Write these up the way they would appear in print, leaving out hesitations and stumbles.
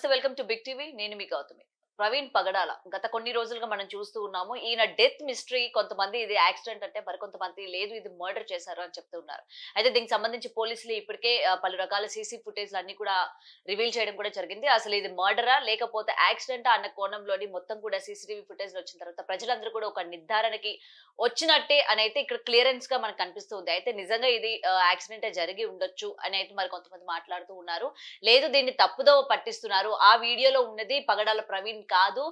నమస్తే, welcome to big TV. నేను మీ గౌతమి. ప్రవీణ్ పగడాల గత కొన్ని రోజులుగా మనం చూస్తూ ఉన్నాము. ఈయన డెత్ మిస్టరీ, కొంతమంది ఇది యాక్సిడెంట్ అంటే, మరి కొంతమంది లేదు ఇది మర్డర్ చేశారు అని చెప్తూ ఉన్నారు. అయితే దీనికి సంబంధించి పోలీసులు ఇప్పటికే పలు రకాల సీసీ ఫుటేజ్ అన్ని కూడా రివీల్ చేయడం కూడా జరిగింది. అసలు ఇది మర్డరా లేకపోతే యాక్సిడెంటా అన్న కోణంలోని మొత్తం కూడా సీసీటీవీ ఫుటేజ్ వచ్చిన తర్వాత ప్రజలందరూ కూడా ఒక నిర్ధారణకి వచ్చినట్టే అని అయితే ఇక్కడ క్లియరెన్స్ గా మనకు కనిపిస్తూ ఉంది. అయితే నిజంగా ఇది యాక్సిడెంటే జరిగి ఉండొచ్చు అని అయితే మరి కొంతమంది మాట్లాడుతూ ఉన్నారు. లేదు దీన్ని తప్పుదోవ పట్టిస్తున్నారు, ఆ వీడియోలో ఉన్నది పగడాల ప్రవీణ్ కాదు,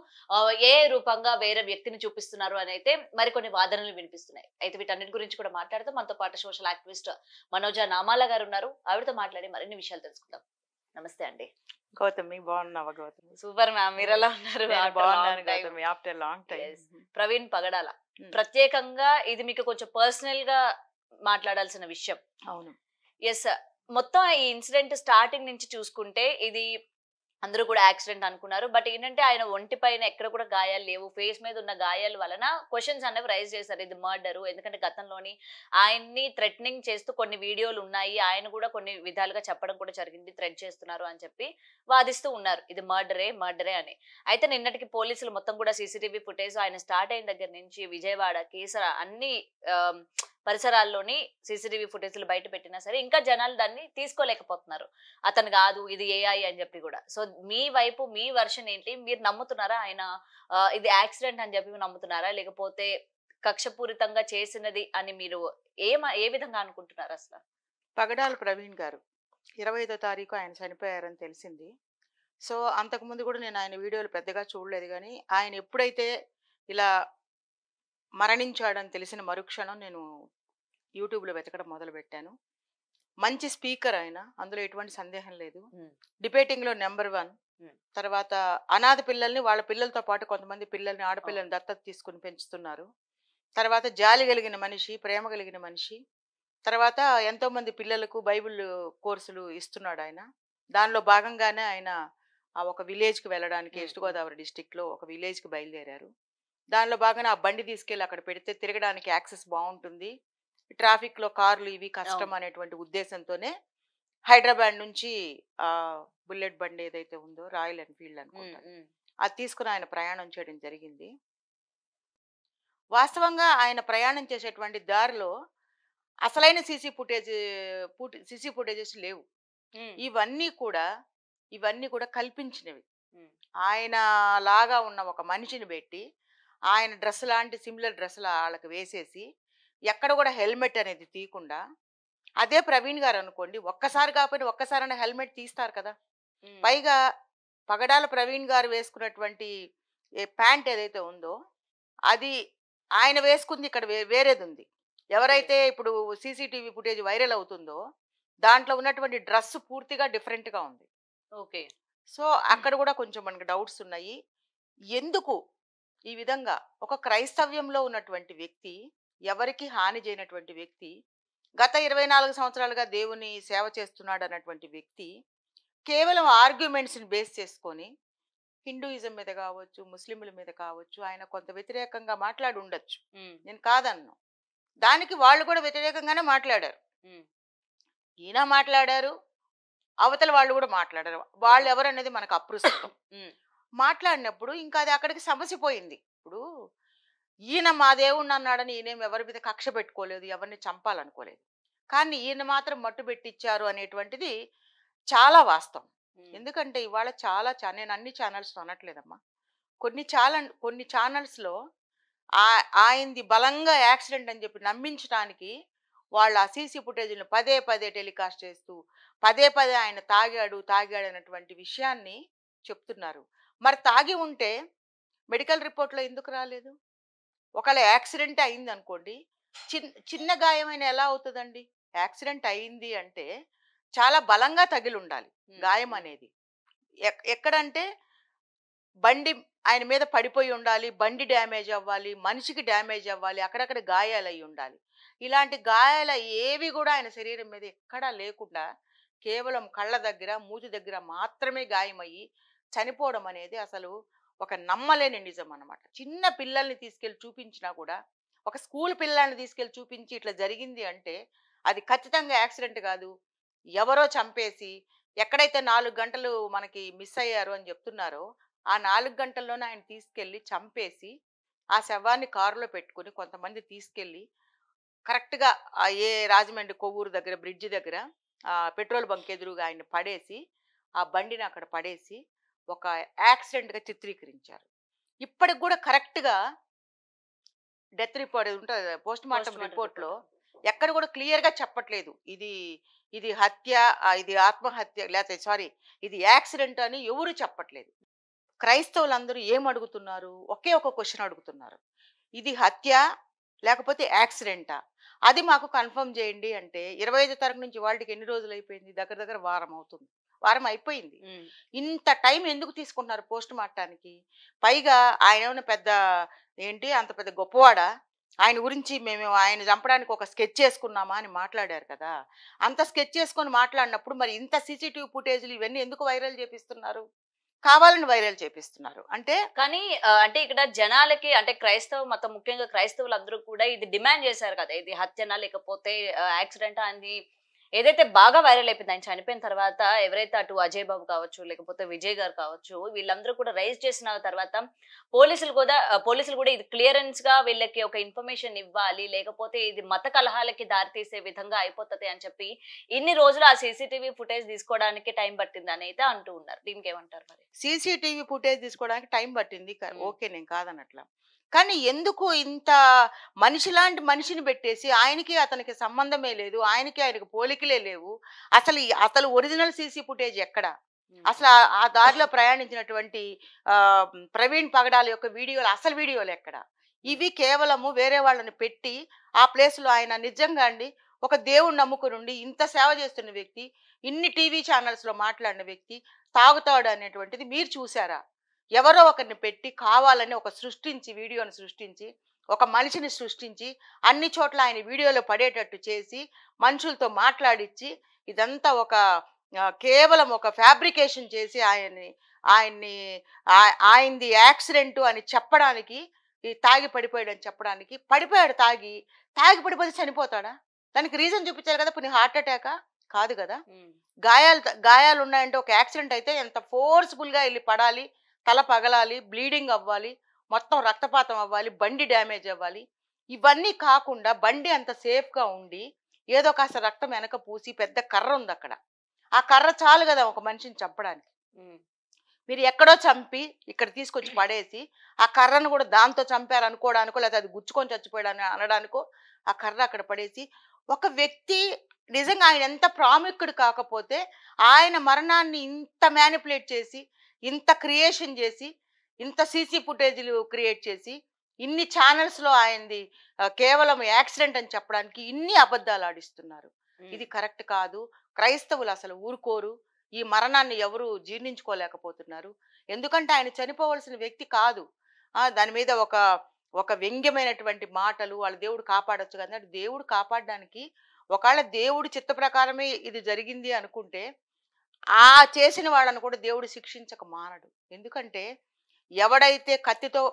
ఏ రూపంగా వేరే వ్యక్తిని చూపిస్తున్నారు అని అయితే మరికొన్ని వాదనలు వినిపిస్తున్నాయి. అయితే వీటన్నిటి గురించి కూడా మాట్లాడుతూ మనతో పాటు సోషల్ యాక్టివిస్ట్ మనోజ నామాల గారు ఉన్నారు. ఆవిడతో మాట్లాడి మరిన్ని విషయాలు తెలుసుకుందాం. నమస్తే అండి. గౌతమి, బాగున్నావా గౌతమి? సూపర్ మ్యామ్, మీరు ఎలా ఉన్నారు? బాగున్నాను Gautami, after long time. Praveen Pagadala ప్రత్యేకంగా ఇది మీకు కొంచెం పర్సనల్ గా మాట్లాడాల్సిన విషయం. అవును. ఎస్, మొత్తం ఈ ఇన్సిడెంట్ స్టార్టింగ్ నుంచి చూసుకుంటే ఇది అందరూ కూడా యాక్సిడెంట్ అనుకున్నారు. బట్ ఏంటంటే ఆయన ఒంటి పైన ఎక్కడ కూడా గాయాలు లేవు. ఫేస్ మీద ఉన్న గాయాల వలన క్వశ్చన్స్ అనేవి రైజ్ చేశారు, ఇది మర్డరు. ఎందుకంటే గతంలోని ఆయన్ని థ్రెటనింగ్ చేస్తూ కొన్ని వీడియోలు ఉన్నాయి, ఆయన కూడా కొన్ని విధాలుగా చెప్పడం కూడా జరిగింది, థ్రెట్ చేస్తున్నారు అని చెప్పి వాదిస్తూ ఉన్నారు, ఇది మర్డరే అని. అయితే నిన్నటికి పోలీసులు మొత్తం కూడా సీసీటీవీ ఫుటేజ్ ఆయన స్టార్ట్ అయిన దగ్గర నుంచి విజయవాడ, కేసర అన్ని పరిసరాల్లోని సీసీటీవీ ఫుటేజ్లు బయట పెట్టినా సరే ఇంకా జనాలు దాన్ని తీసుకోలేకపోతున్నారు. అతను కాదు, ఇది ఏఐ అని చెప్పి కూడా. సో మీ వైపు మీ వర్షన్ ఏంటి? మీరు నమ్ముతున్నారా ఆయన ఇది యాక్సిడెంట్ అని చెప్పి నమ్ముతున్నారా, లేకపోతే కక్షపూరితంగా చేసినది అని మీరు ఏ విధంగా అనుకుంటున్నారు? అసలు పగడాల ప్రవీణ్ గారు 25వ తారీఖు ఆయన చనిపోయారని తెలిసింది. సో అంతకుముందు కూడా నేను ఆయన వీడియోలు పెద్దగా చూడలేదు, కానీ ఆయన ఎప్పుడైతే ఇలా మరణించాడని తెలిసిన మరుక్షణం నేను యూట్యూబ్లో వెతకడం మొదలు పెట్టాను. మంచి స్పీకర్ ఆయన, అందులో ఎటువంటి సందేహం లేదు. డిబేటింగ్లో నెంబర్ 1. తర్వాత అనాథ పిల్లల్ని వాళ్ళ పిల్లలతో పాటు కొంతమంది పిల్లల్ని, ఆడపిల్లల్ని దత్తత తీసుకుని పెంచుతున్నారు. తర్వాత జాలి కలిగిన మనిషి, ప్రేమ కలిగిన మనిషి. తర్వాత ఎంతోమంది పిల్లలకు బైబిల్ కోర్సులు ఇస్తున్నాడు ఆయన. దానిలో భాగంగానే ఆయన ఒక విలేజ్కి వెళ్ళడానికి, ఈస్ట్ గోదావరి డిస్టిక్లో ఒక విలేజ్కి బయలుదేరారు. దానిలో భాగంగా ఆ బండి తీసుకెళ్ళి అక్కడ పెడితే తిరగడానికి యాక్సెస్ బాగుంటుంది, ట్రాఫిక్లో కార్లు ఇవి కష్టం అనేటువంటి ఉద్దేశంతోనే హైదరాబాద్ నుంచి ఆ బుల్లెట్ బండి ఏదైతే ఉందో, రాయల్ ఎన్ఫీల్డ్ అనుకుంటా, అది తీసుకుని ఆయన ప్రయాణం చేయడం జరిగింది. వాస్తవంగా ఆయన ప్రయాణం చేసేటువంటి దారిలో అసలైన సీసీ ఫుటేజెస్ లేవు. ఇవన్నీ కూడా కల్పించినవి. ఆయన లాగా ఉన్న ఒక మనిషిని పెట్టి ఆయన డ్రెస్ లాంటి సిమిలర్ డ్రెస్సులు వాళ్ళకి వేసేసి ఎక్కడ కూడా హెల్మెట్ అనేది తీయకుండా, అదే ప్రవీణ్ గారు అనుకోండి, ఒక్కసారి కాకపోయినా ఒక్కసారైనా హెల్మెట్ తీస్తారు కదా. పైగా పగడాల ప్రవీణ్ గారు వేసుకున్నటువంటి ప్యాంట్ ఏదైతే ఉందో అది ఆయన వేసుకుంది ఇక్కడ వేరేది ఉంది. ఎవరైతే ఇప్పుడు సీసీటీవీ ఫుటేజ్ వైరల్ అవుతుందో దాంట్లో ఉన్నటువంటి డ్రెస్ పూర్తిగా డిఫరెంట్గా ఉంది. ఓకే. సో అక్కడ కూడా కొంచెం మనకి డౌట్స్ ఉన్నాయి. ఎందుకు ఈ విధంగా ఒక క్రైస్తవ్యంలో ఉన్నటువంటి వ్యక్తి, ఎవరికి హాని చేయనటువంటి వ్యక్తి, గత 24 సంవత్సరాలుగా దేవుని సేవ చేస్తున్నాడు అన్నటువంటి వ్యక్తి కేవలం ఆర్గ్యుమెంట్స్ని బేస్ చేసుకొని హిందూయిజం మీద కావచ్చు, ముస్లింల మీద కావచ్చు ఆయన కొంత వ్యతిరేకంగా మాట్లాడి ఉండొచ్చు, నేను కాదన్ను. దానికి వాళ్ళు కూడా వ్యతిరేకంగానే మాట్లాడారు. ఈయన మాట్లాడారు, అవతల వాళ్ళు కూడా మాట్లాడారు. వాళ్ళు ఎవరనేది మనకు అప్రస్తుతం. మాట్లాడినప్పుడు ఇంకా అది అక్కడికి సమస్య పోయింది. ఇప్పుడు ఈయన మా దేవుణ్ణి అన్నాడని ఈయనేం ఎవరి మీద కక్ష పెట్టుకోలేదు, ఎవరిని చంపాలనుకోలేదు, కానీ ఈయన మాత్రం మట్టు పెట్టించారు అనేటువంటిది చాలా వాస్తవం. ఎందుకంటే ఇవాళ నేను అన్ని ఛానల్స్ అనట్లేదమ్మా, కొన్ని ఛానల్స్లో ఆయనది బలంగా యాక్సిడెంట్ అని చెప్పి నమ్మించడానికి వాళ్ళు ఆ సీసీ ఫుటేజ్ని పదే టెలికాస్ట్ చేస్తూ పదే ఆయన తాగాడు అనేటువంటి విషయాన్ని చెప్తున్నారు. మరి తాగి ఉంటే మెడికల్ రిపోర్ట్లో ఎందుకు రాలేదు? ఒకవేళ యాక్సిడెంట్ అయింది అనుకోండి, చిన్న గాయమైన ఎలా అవుతుందండి? యాక్సిడెంట్ అయింది అంటే చాలా బలంగా తగిలి ఉండాలి గాయం అనేది. ఎక్కడంటే బండి ఆయన మీద పడిపోయి ఉండాలి, బండి డ్యామేజ్ అవ్వాలి, మనిషికి డ్యామేజ్ అవ్వాలి, అక్కడక్కడ గాయాలు అయి ఉండాలి. ఇలాంటి గాయాలు ఏవి కూడా ఆయన శరీరం మీద ఎక్కడా లేకుండా కేవలం కళ్ళ దగ్గర, మూతి దగ్గర మాత్రమే గాయమయ్యి చనిపోవడం అనేది అసలు ఒక నమ్మలేని నిజం అన్నమాట. చిన్న పిల్లల్ని తీసుకెళ్ళి చూపించినా కూడా, ఒక స్కూల్ పిల్లల్ని తీసుకెళ్ళి చూపించి ఇట్లా జరిగింది అంటే అది ఖచ్చితంగా యాక్సిడెంట్ కాదు, ఎవరో చంపేసి ఎక్కడైతే 4 గంటలు మనకి మిస్ అయ్యారు అని చెప్తున్నారో, ఆ 4 గంటల్లోనే ఆయన తీసుకెళ్ళి చంపేసి, ఆ శవాన్ని కారులో పెట్టుకొని కొంతమంది తీసుకెళ్ళి కరెక్ట్‌గా రాజమండ్రి కొవ్వూరు దగ్గర బ్రిడ్జ్ దగ్గర పెట్రోల్ బంక్ ఎదురుగా ఆయన్ని పడేసి, ఆ బండిని అక్కడ పడేసి, ఒక యాక్సిడెంట్‌గా చిత్రీకరించారు. ఇప్పటికి గూడా కరెక్ట్‌గా డెత్ రిపోర్ట్ ఉంటది కదా! పోస్ట్‌మార్టం పోస్ట్‌మార్టం రిపోర్ట్‌లో రిపోర్ట్. ఎక్కడ కూడా క్లియర్‌గా చెప్పట్లేదు. ఇది ఇది హత్య, ఇది ఆత్మహత్య లేతే సారీ ఇది యాక్సిడెంట్ అని ఎవరు చెప్పట్లేదు. క్రైస్తవులందరూ ఏం అడుగుతున్నారు? ఒకే ఒక క్వెషన్ అడుగుతున్నారు. ఇది హత్య లేకపోతే యాక్సిడెంటా? అది మాకు కన్ఫర్మ్ చేయండి అంటే 25 తారీఖు నుంచి ఇవాల్టికి ఎన్ని రోజులైపోయింది? దగ్గర దగ్గర వారం అవుతుంది. వారం అయిపోయింది. హ్మ్. ఇంత టైం ఎందుకు తీసుకుంటున్నారు పోస్ట్ మార్టానికి? పైగా ఆయనేమన్నా పెద్ద ఏంటి అంత పెద్ద గొప్పవాడా? ఆయన గురించి మేము ఆయన చంపడానికి ఒక స్కెచ్ చేసుకున్నామా అని మాట్లాడారు కదా! అంత స్కెచ్ చేసుకొని మాట్లాడినప్పుడు మరి ఇంత సీసీటీవీ ఫుటేజ్‌లు ఇవన్నీ ఎందుకు వైరల్ చేపిస్తున్నారు? కావాలని వైరల్ చేపిస్తున్నారు. అంటే కానీ అంటే ఇక్కడ జనాలకి అంటే క్రైస్తవ మతం ముఖ్యంగా క్రైస్తవులందరూ కూడా ఇది డిమాండ్ చేశారు కదా! ఇది హత్యనా లేకపోతే యాక్సిడెంటా అని ఏదైతే బాగా వైరల్ అయిపోయింది. ఆయన చనిపోయిన తర్వాత ఎవరైతే అటు అజయ్ బాబు కావచ్చు, లేకపోతే విజయ్ గారు కావచ్చు, వీళ్ళందరూ కూడా రైజ్ చేసిన తర్వాత పోలీసులు కూడా ఇది క్లియరెన్స్‌గా వీళ్ళకి ఒక ఇన్ఫర్మేషన్ ఇవ్వాలి. లేకపోతే ఇది మత కలహాలకి దారితీసే విధంగా అయిపోతది అని చెప్పి ఇన్ని రోజులు ఆ సీసీటీవీ ఫుటేజ్ తీసుకోవడానికి టైం పట్టిందని అయితే అంటూ ఉన్నారు. దీనికేమంటారు మరి? సీసీటీవీ ఫుటేజ్ తీసుకోవడానికి టైం పట్టింది. హ్మ్. ఓకే. నేను కాదనట్లా. కానీ ఎందుకు ఇంత మనిషిలాంటి మనిషిని పెట్టేసి ఆయనకి, అతనికి సంబంధమే లేదు. ఆయనకి పోలికలే లేవు. అసలు ఒరిజినల్ సీసీ ఫుటేజ్ ఎక్కడ? హ్మ్. అసలు ఆ దారిలో ప్రయాణించినటువంటి ప్రవీణ్ పగడాల యొక్క వీడియోలు అసలు వీడియోలు ఎక్కడ? ఇవి కేవలము వేరే వాళ్ళని పెట్టి ఆ ప్లేస్‌లో ఆయన నిజంగా అండి ఒక దేవుడిని నమ్ముకునుండి ఇంత సేవ చేస్తున్న వ్యక్తి, ఇన్ని టీవీ ఛానల్స్‌లో మాట్లాడిన వ్యక్తి తాగుతాడు అనేటువంటిది మీరు చూసారా? ఎవరో ఒకరిని పెట్టి కావాలని వీడియోని సృష్టించి, ఒక మనిషిని సృష్టించి, అన్ని చోట్ల ఆయన వీడియోలో పడేటట్టు చేసి, మనుషులతో మాట్లాడిచ్చి, ఇదంతా కేవలం ఒక ఫ్యాబ్రికేషన్ చేసి ఆయన్ని ఆయనది యాక్సిడెంటు అని చెప్పడానికి, ఈ తాగి పడిపోయాడని చెప్పడానికి, తాగి పడిపోతే చనిపోతాడా? దానికి రీజన్ చూపించాలి కదా! పోనీ హార్ట్ అటాకా? కాదు కదా! హ్మ్. గాయాలున్నాయంటే ఒక యాక్సిడెంట్ అయితే ఎంత ఫోర్స్‌ఫుల్‌గా ఎళ్లి పడాలి, తల పగలాలి, బ్లీడింగ్ అవ్వాలి, మొత్తం రక్తపాతం అవ్వాలి, బండి డ్యామేజ్ అవ్వాలి. ఇవన్నీ కాకుండా బండి అంత సేఫ్‌గా ఉండి, ఏదో కాస్త రక్తం వెనక పూసి పెద్ద కర్ర ఉందక్కడ. ఆ కర్ర చాలు గదా! ఒక మనిషిని చంపడానికి. హ్మ్. మీరు ఎక్కడో చంపి, ఇక్కడ తీసుకొచ్చి పడేసి, ఆ కర్రను గూడా దాంతో చంపారనుకోవడానికో, లేతే అది గుచ్చుకొని చచ్చిపోయాడని అనడానికో, ఆ కర్ర అక్కడ పడేసి, ఒక వ్యక్తి నిజంగా ఆయన ఎంత ప్రాముఖ్యుడు కాకపోతే, ఆయన మరణాన్ని ఇంత మ్యానిపులేట్ చేసి, ఇంత క్రియేషన్ జేసి, ఇంత సీసీ ఫుటేజులు క్రియేట్ చేసి, ఇన్ని ఛానెల్స్‌లో ఆయనది కేవలం యాక్సిడెంట్ అని చెప్పడానికి ఇన్ని అబద్ధాలు ఆడిస్తున్నారు. హ్మ్. ఇది కరెక్ట్ కాదు. క్రైస్తవులు అసలు ఊరుకోరు. ఈ మరణాన్ని ఎవరు జీర్ణించుకోలేకపోతున్నారు. ఎందుకంటే ఆయన చనిపోవలసిన వ్యక్తి కాదు. దాని మీద ఒక వ్యంగ్యమైనటువంటి మాటలు వాళ్ళ దేవుడు కాపాడొచ్చు కదా! అంటే దేవుడు కాపాడడానికి ఒకవేళ దేవుడి చిత్త ప్రకారమే ఇది జరిగింది అనుకుంటే, ఆ చేసిన వాళ్ళని కూడా దేవుడు శిక్షించక మానడు. ఎందుకంటే ఎవడైతే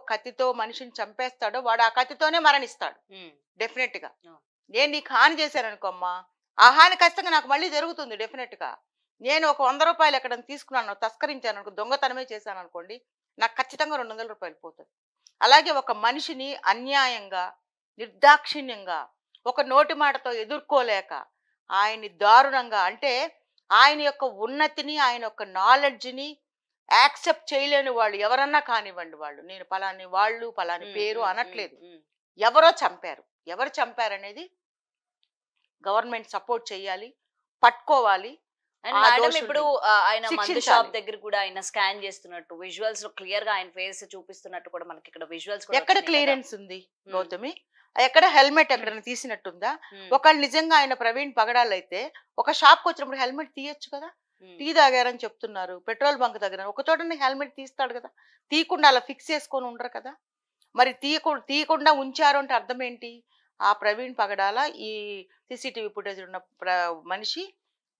కత్తితో మనిషిని చంపేస్తాడో వాడు ఆ కత్తితోనే మరణిస్తాడు. హ్మ్. డెఫినెట్‌గా. ఆ! నేను నీకు హాని చేశాననుకో అమ్మా, ఆ హాని ఖచ్చితంగా నాకు మళ్ళీ జరుగుతుంది డెఫినెట్‌గా. నేను ఒక రూ. 100 ఎక్కడైనా తీసుకున్నాను, తస్కరించాననుకో, దొంగతనమే చేశాననుకోండి, నాకు ఖచ్చితంగా రూ. 200 పోతది. అలాగే ఒక మనిషిని అన్యాయంగా, నిర్దాక్షిణ్యంగా, ఒక నోటి మాటతో ఎదుర్కోలేక, ఆయన్ని దారుణంగా అంటే ఆయన యొక్క ఉన్నతిని, ఆయన యొక్క నాలెడ్జ్‌ని యాక్సెప్ట్ చేయలేని వాళ్ళు ఎవరన్నా కానివ్వండి వాళ్ళు. నేను పలాని హ్మ్. పేరు హ్మ్. హ్మ్. అనట్లేదు. హ్మ్. ఎవరో చంపారు. ఎవరు చంపారనేది గవర్నమెంట్ సపోర్ట్ చేయాలి. పట్టుకోవాలి. అండ్ ఆ మేడం ఇప్పుడు దోషుల్ని ఆయన మందు శిక్షించాలి. షాప్ దగ్గర కూడా ఆయన స్కాన్ చేస్తున్నట్టు విజువల్స్ లో క్లియర్ గా ఆయన ఫేస్ చూపిస్తున్నట్టు కూడా మనకి ఇక్కడ విజువల్స్ కూడా ఎక్కడ వచ్చినాయి కదా. క్లియరెన్స్ ఉంది హ్మ్. గౌతమి? ఎక్కడ హెల్మెట్ ఎక్కడైనా తీసినట్టుందా? హ్మ్. ఒకవేళ నిజంగా ఆయన ప్రవీణ్ పగడాలైతే ఒక షాప్‌కొచ్చినప్పుడు హెల్మెట్ తీయొచ్చు కదా! హ్మ్. టీ తాగారని చెప్తున్నారు. పెట్రోల్ బంక్ దగ్గర ఒక చోటనే హెల్మెట్ తీస్తాడు కదా! తీయకుండా అలా ఫిక్స్ చేసుకొని ఉండరు కదా! మరి తీయకుండా ఉంచారు అంటే అర్థం ఏంటి? ఆ ప్రవీణ్ పగడాల ఈ సీసీటీవీ ఫుటేజ్ ఉన్న మనిషి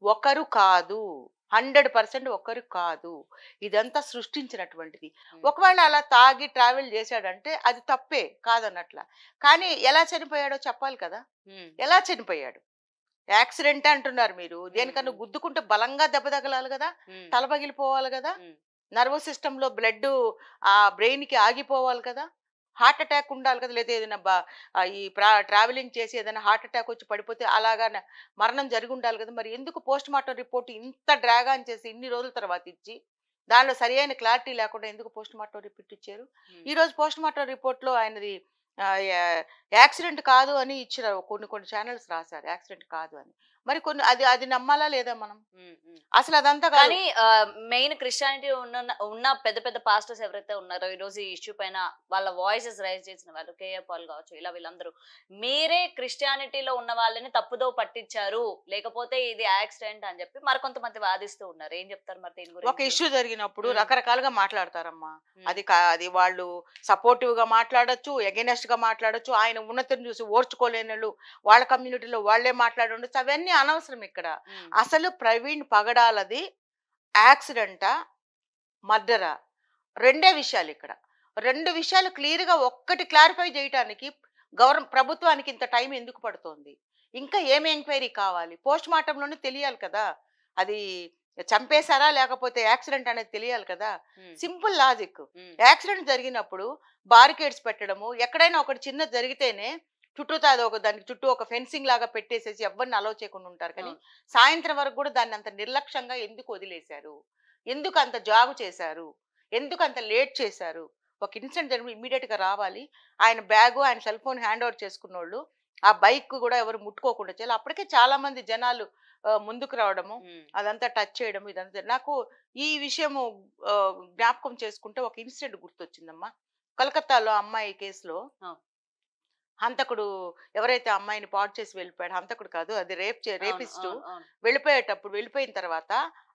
ఒకరు కాదు. 100% ఒకరు కాదు. ఇదంతా సృష్టించినటువంటిది. హ్మ్. ఒకవేళ అలా తాగి ట్రావెల్ చేశాడంటే అది తప్పే కాదన్నట్ల. కానీ ఎలా చనిపోయాడో చెప్పాలి కదా! హ్మ్. ఎలా చనిపోయాడు? యాక్సిడెంట్ అంటున్నారు మీరు. దేనికన్నా గుద్దుకుంటే బలంగా దెబ్బ తగలాలి కదా, తల పగిలిపోవాలి కదా, నర్వస్ సిస్టమ్ లో బ్లడ్ ఆ బ్రెయిన్ కి ఆగిపోవాలి కదా, హార్ట్ అటాక్ ఉండాలి కదా, లేదా ఏదైనా ఈ ట్రావెలింగ్ చేసి ఏదైనా హార్ట్ అటాక్ వచ్చి పడిపోతే అలాగా మరణం జరిగి ఉండాలి కదా. మరి ఎందుకు పోస్ట్ మార్టం రిపోర్ట్ ఇంత డ్రాగ్ ఆన్ చేసి ఇన్ని రోజుల తర్వాత ఇచ్చి దానిలో సరి అయిన క్లారిటీ లేకుండా ఎందుకు పోస్ట్ మార్టం రిపోర్ట్ ఇచ్చారు? ఈ రోజు పోస్ట్ మార్టం రిపోర్ట్ లో ఆయనది యాక్సిడెంట్ కాదు అని ఇచ్చినారు. కొన్ని ఛానల్స్ రాశారు యాక్సిడెంట్ కాదు అని. మరి కొన్ని అది అది నమ్మాలా లేదా మనం? అసలు అదంతా కానీ మెయిన్ క్రిస్టియానిటీ ఉన్న పెద్ద పెద్ద పాస్టర్స్ ఎవరైతే ఉన్నారో ఈ రోజు ఈ ఇష్యూ పైన వాళ్ళ వాయిసెస్ రైజ్ చేసిన వాళ్ళు, కేఏ పాల్ కావచ్చు, ఇలా వీళ్ళందరూ మీరే క్రిస్టియానిటీలో ఉన్న వాళ్ళని తప్పుదో పట్టించారు, లేకపోతే ఇది యాక్సిడెంట్ అని చెప్పి మరి కొంతమంది వాదిస్తూ ఉన్నారు. ఏం చెప్తారు మరి దీని గురించి? ఒక ఇష్యూ జరిగినప్పుడు రకరకాలుగా మాట్లాడతారమ్మా. అది వాళ్ళు సపోర్టివ్ గా మాట్లాడొచ్చు, ఎగెనెస్ట్ గా మాట్లాడొచ్చు. ఆయన ఉన్నతిని చూసి ఓర్చుకోలేని వాళ్ళు వాళ్ళ కమ్యూనిటీలో వాళ్ళే మాట్లాడి ఉండొచ్చు. అవన్నీ అనవసరం ఇక్కడ. అసలు ప్రవీణ్ పగడాలది యాక్సిడెంటా, మర్డరా? రెండే విషయాలు ఇక్కడ. రెండు విషయాలు క్లియర్ గా ఒక్కటి క్లారిఫై చేయడానికి ప్రభుత్వానికి ఇంత టైం ఎందుకు పడుతోంది? ఇంకా ఏమి ఎంక్వైరీ కావాలి? పోస్ట్ మార్టంలోనే తెలియాలి కదా అది చంపేశారా లేకపోతే యాక్సిడెంట్ అనేది తెలియాలి కదా. Simple logic. యాక్సిడెంట్ జరిగినప్పుడు బారికేడ్స్ పెట్టడము, ఎక్కడైనా ఒకటి చిన్న జరిగితేనే చుట్టూతా దానికి చుట్టూ ఒక ఫెన్సింగ్ లాగా పెట్టేసేసి ఎవరిని అలౌ చేయకుండా ఉంటారు. కానీ సాయంత్రం వరకు కూడా దాన్ని అంత నిర్లక్ష్యంగా ఎందుకు వదిలేశారు? ఎందుకు అంత జాగు చేశారు? ఎందుకు అంత లేట్ చేశారు? ఒక ఇన్సిడెంట్ జరిగి ఇమ్మీడియట్ గా రావాలి. ఆయన బ్యాగు, ఆయన సెల్ ఫోన్ హ్యాండ్ ఓవర్ చేసుకున్నోళ్ళు ఆ బైక్ కూడా ఎవరు ముట్టుకోకుండా చేయాలి. అప్పటికే చాలా మంది జనాలు ముందుకు రావడము, అదంతా టచ్ చేయడం, ఇదంతా. నాకు ఈ విషయము జ్ఞాపకం చేసుకుంటే ఒక ఇన్సిడెంట్ గుర్తొచ్చిందమ్మా. కలకత్తాలో అమ్మాయి కేసులో హంతకుడు ఎవరైతే అమ్మాయిని పాడు చేసి వెళ్ళిపోయాడు, హంతకుడు కాదు అది రేపిస్టు, వెళ్ళిపోయిన తర్వాత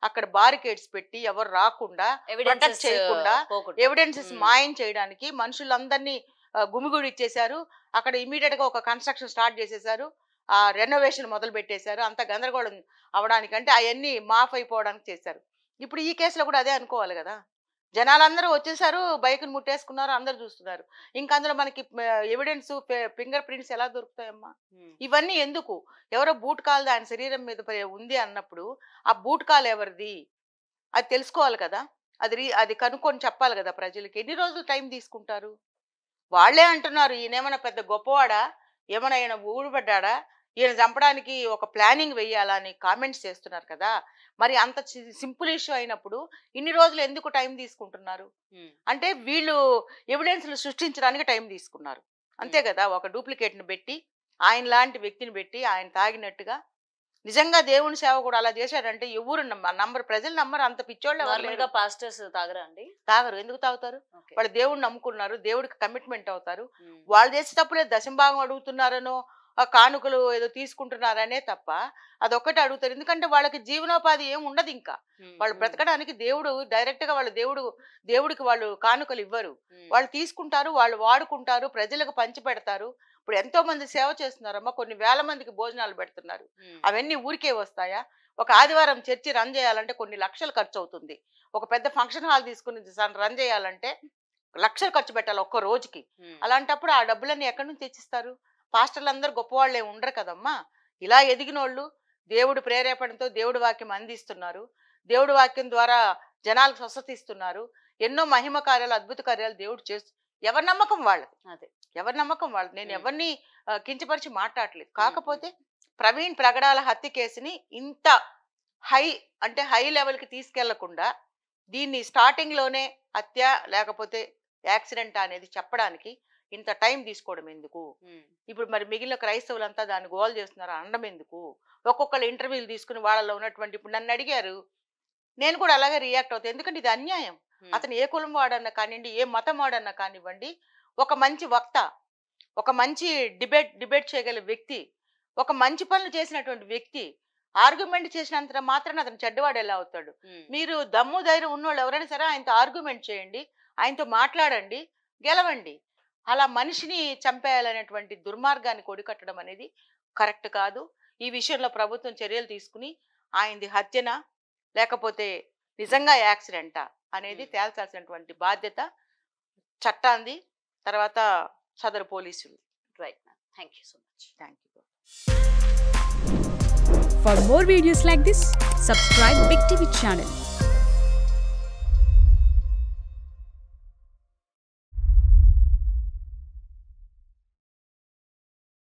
అక్కడ బారికేడ్స్ పెట్టి ఎవరు రాకుండా ప్రొటెక్ట్ చేయకుండా ఎవిడెన్సెస్ మాయం చేయడానికి మనుషులందరినీ గుమిగుడి ఇచ్చేశారు. అక్కడ ఇమీడియట్ గా ఒక కన్స్ట్రక్షన్ స్టార్ట్ చేసేసారు. ఆ రెనోవేషన్ మొదలు పెట్టేశారు. అంత గందరగోళం అవడానికి, అంటే అవన్నీ మాఫ్ అయిపోవడానికి చేశారు. ఇప్పుడు ఈ కేసులో కూడా అదే అనుకోవాలి కదా. జనాలందరూ వచ్చేసారు, బైక్ని ముట్టేసుకున్నారు, అందరు చూస్తున్నారు. ఇంకా అందులో మనకి ఎవిడెన్స్, ఫింగర్ ప్రింట్స్ ఎలా దొరుకుతాయమ్మా? ఇవన్నీ ఎందుకు? ఎవరో బూట్ కాల్ ఆయన శరీరం మీద ఉంది అన్నప్పుడు ఆ బూట్ కాల్ ఎవరిది అది తెలుసుకోవాలి కదా. అది కనుక్కొని చెప్పాలి కదా ప్రజలకి. ఎన్ని రోజులు టైం తీసుకుంటారు? వాళ్లే అంటున్నారు ఈయనేమన్నా పెద్ద గొప్పవాడా, ఏమైనా ఈయన ఊడిపడ్డా, ఈయన చంపడానికి ఒక ప్లానింగ్ వెయ్యాలా అని కామెంట్స్ చేస్తున్నారు కదా. మరి అంత సింపుల్ ఇష్యూ అయినప్పుడు ఇన్ని రోజులు ఎందుకు టైం తీసుకుంటున్నారు? అంటే వీళ్ళు ఎవిడెన్స్లు సృష్టించడానికి టైం తీసుకున్నారు, అంతే కదా. ఒక డూప్లికేట్ ని పెట్టి, ఆయన లాంటి వ్యక్తిని పెట్టి, ఆయన తాగినట్టుగా. నిజంగా దేవుని సేవ కూడా అలా చేశాడంటే ఎవరు నంబర్, ప్రజలు నంబర్. అంత పిచ్చోళ్ళు పాస్టర్స్ తాగరా అండి? తాగరు. ఎందుకు తాగుతారు? వాళ్ళు దేవుడిని నమ్ముకున్నారు, దేవుడికి కమిట్మెంట్ అవుతారు. వాళ్ళు చేసే తప్పులే దశంభాగం అడుగుతున్నారనో కానుకలు ఏదో తీసుకుంటున్నారనే తప్ప అదొక్కటి అడుగుతారు. ఎందుకంటే వాళ్ళకి జీవనోపాధి ఏం ఉండదు. ఇంకా వాళ్ళు బ్రతకడానికి దేవుడు డైరెక్ట్ గా దేవుడికి వాళ్ళు కానుకలు ఇవ్వరు. వాళ్ళు తీసుకుంటారు, వాళ్ళు వాడుకుంటారు, ప్రజలకు పంచి పెడతారు. ఇప్పుడు ఎంతో మంది సేవ చేస్తున్నారమ్మా, కొన్ని వేల మందికి భోజనాలు పెడుతున్నారు. అవన్నీ ఊరికే వస్తాయా? ఒక ఆదివారం చర్చి రన్ చేయాలంటే కొన్ని లక్షలు ఖర్చు అవుతుంది. ఒక పెద్ద ఫంక్షన్ హాల్ తీసుకుని రన్ చేయాలంటే లక్షలు ఖర్చు పెట్టాలి ఒక్క రోజుకి. అలాంటప్పుడు ఆ డబ్బులన్నీ ఎక్కడి నుంచి తెచ్చిస్తారు? పాస్టర్లు అందరూ గొప్పవాళ్ళే ఉండరు కదమ్మా. ఇలా ఎదిగినోళ్ళు దేవుడి ప్రేరేపణతో దేవుడి వాక్యం అందిస్తున్నారు. దేవుడి వాక్యం ద్వారా జనాలకు స్వస్థత ఇస్తున్నారు. ఎన్నో మహిమ కార్యాలు, అద్భుత కార్యాలు దేవుడు చేస్తూ. ఎవరి నమ్మకం వాళ్ళది, అదే ఎవరి నమ్మకం వాళ్ళది. నేను ఎవరిని కించపరిచి మాట్లాడలేదు. కాకపోతే ప్రవీణ్ ప్రగడాల హత్య కేసుని ఇంత హై లెవెల్కి తీసుకెళ్లకుండా దీన్ని స్టార్టింగ్ లోనే హత్య లేకపోతే యాక్సిడెంట్ అనేది చెప్పడానికి ఇంత టైం తీసుకోవడం ఎందుకు? ఇప్పుడు మరి మిగిలిన క్రైస్తవులంతా దాన్ని గోల్ చేస్తున్నారు అనడం ఎందుకు? ఒక్కొక్కరు ఇంటర్వ్యూలు తీసుకుని వాళ్ళలో ఉన్నటువంటి, ఇప్పుడు నన్ను అడిగారు, నేను కూడా అలాగే రియాక్ట్ అవుతాను. ఎందుకంటే ఇది అన్యాయం. అతను ఏ కులం వాడన్నా కానివ్వండి, ఏ మతం వాడన్నా కానివ్వండి, ఒక మంచి వక్త, ఒక మంచి డిబేట్ చేయగల వ్యక్తి, ఒక మంచి పనులు చేసినటువంటి వ్యక్తి ఆర్గ్యుమెంట్ చేసినంత మాత్రాన అతను చెడ్డవాడు ఎలా అవుతాడు? మీరు దమ్ము ధైర్యం ఉన్నోళ్ళు ఎవరైనా సరే ఆయనతో ఆర్గ్యుమెంట్ చేయండి, ఆయనతో మాట్లాడండి, గెలవండి. అలా మనిషిని చంపేయాలనేటువంటి దుర్మార్గాన్ని కొడికట్టడం అనేది కరెక్ట్ కాదు. ఈ విషయంలో ప్రభుత్వం చర్యలు తీసుకుని ఆయనది హత్యనా లేకపోతే నిజంగా యాక్సిడెంటా అనేది తేల్చాల్సినటువంటి బాధ్యత చట్టాంది, తర్వాత సదరు పోలీసులు. Right, thank you so much. Thank you. For more videos like this, subscribe Big TV channel.